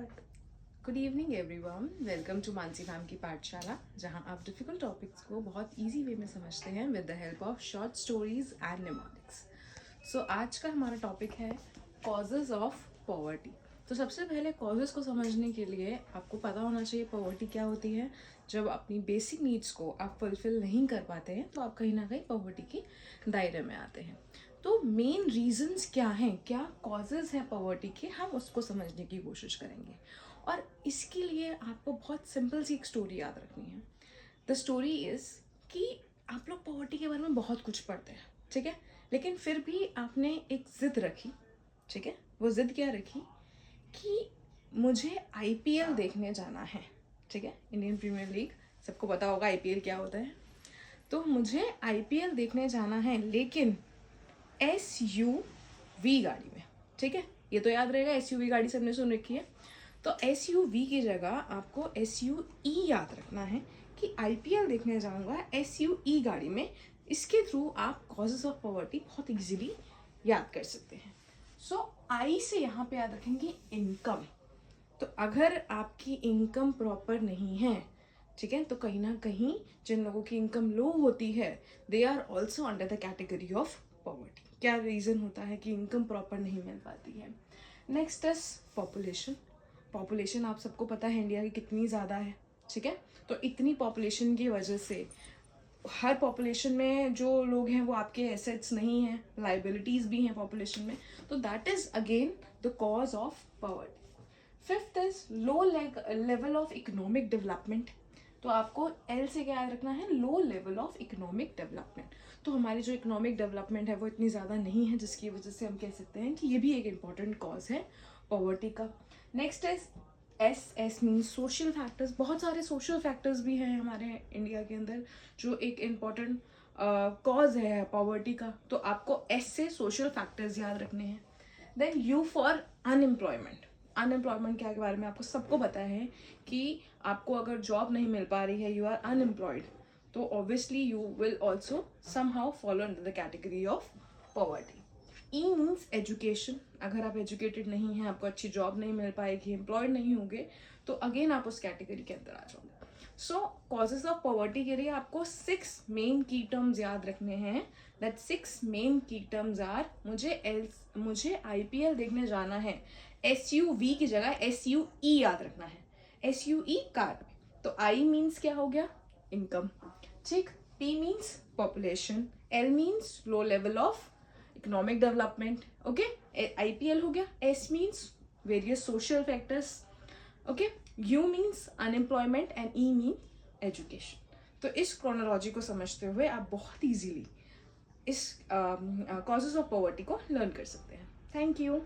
Back. Good evening everyone, welcome to Mansi ma'am की पाठशाला, जहां आप डिफिकल्ट टॉपिक्स को बहुत इजी वे में समझते हैं with the help of short stories and mnemonics. So आज का हमारा टॉपिक है कॉजेज ऑफ पॉवर्टी। तो सबसे पहले कॉजेज को समझने के लिए आपको पता होना चाहिए पॉवर्टी क्या होती है। जब अपनी बेसिक नीड्स को आप फुलफिल नहीं कर पाते हैं तो आप कहीं ना कहीं पॉवर्टी के दायरे में आते हैं। तो मेन रीजंस क्या हैं, क्या कॉजेज हैं पॉवर्टी के, हम उसको समझने की कोशिश करेंगे। और इसके लिए आपको बहुत सिंपल सी एक स्टोरी याद रखनी है। द स्टोरी इज कि आप लोग पॉवर्टी के बारे में बहुत कुछ पढ़ते हैं, ठीक है, लेकिन फिर भी आपने एक जिद रखी, ठीक है। वो जिद क्या रखी कि मुझे आईपीएल देखने जाना है, ठीक है, इंडियन प्रीमियर लीग, सबको पता होगा आईपीएल क्या होता है। तो मुझे आईपीएल देखने जाना है, लेकिन एसयूवी गाड़ी में, ठीक है, ये तो याद रहेगा, एसयूवी गाड़ी सबने सुन रखी है। तो एसयूवी की जगह आपको एसयूई याद रखना है कि आईपीएल देखने जाऊंगा एसयूई गाड़ी में। इसके थ्रू आप कॉजेज ऑफ पॉवर्टी बहुत इजीली याद कर सकते हैं। सो आई से यहाँ पे याद रखेंगे इनकम। तो अगर आपकी इनकम प्रॉपर नहीं है, ठीक है, तो कहीं ना कहीं जिन लोगों की इनकम लो होती है they are also under the category of poverty. क्या रीज़न होता है कि इनकम प्रॉपर नहीं मिल पाती है। Next is population. पॉपुलेशन आप सबको पता है इंडिया की कितनी ज़्यादा है, ठीक है। तो इतनी पॉपुलेशन की वजह से हर पॉपुलेशन में जो लोग हैं वो आपके एसेट्स नहीं हैं, लाइबिलिटीज भी हैं पॉपुलेशन में। तो that is again the cause of poverty. Fifth is low level of economic development. तो आपको एल से क्या याद रखना है, low level of economic development. तो हमारी जो इकोनॉमिक डेवलपमेंट है वो इतनी ज़्यादा नहीं है, जिसकी वजह से हम कह सकते हैं कि ये भी एक इम्पॉर्टेंट कॉज है पॉवर्टी का। Next is S. S means social factors. बहुत सारे सोशल फैक्टर्स भी हैं हमारे इंडिया के अंदर जो एक इम्पॉर्टेंट कॉज है पॉवर्टी का। तो आपको एस से सोशल फैक्टर्स याद रखने हैं। Then U for unemployment. Unemployment क्या के बारे में आपको सबको पता है कि आपको अगर जॉब नहीं मिल पा रही है, यू आर अनएम्प्लॉयड, तो obviously you will also somehow follow under the category of poverty. E means education. अगर आप एजुकेटेड नहीं हैं, आपको अच्छी जॉब नहीं मिल पाएगी, एम्प्लॉयड नहीं होंगे, तो अगेन आप उस कैटेगरी के अंदर आ जाओगे। सो कॉजेज ऑफ पॉवर्टी के लिए आपको 6 मेन की टर्म्स याद रखने हैं। दैट 6 मेन की टर्म्स आर मुझे आईपीएल देखने जाना है, एसयूवी की जगह एसयूई याद रखना है, एसयूई कार। तो आई मीन्स क्या हो गया, इनकम, ठीक। P means population, L means low level of economic development, okay, IPL हो गया। S means various social factors, okay. You means unemployment and E mean education. तो इस क्रोनोलॉजी को समझते हुए आप बहुत इजीली इस कॉजेज ऑफ पॉवर्टी को लर्न कर सकते हैं। Thank you.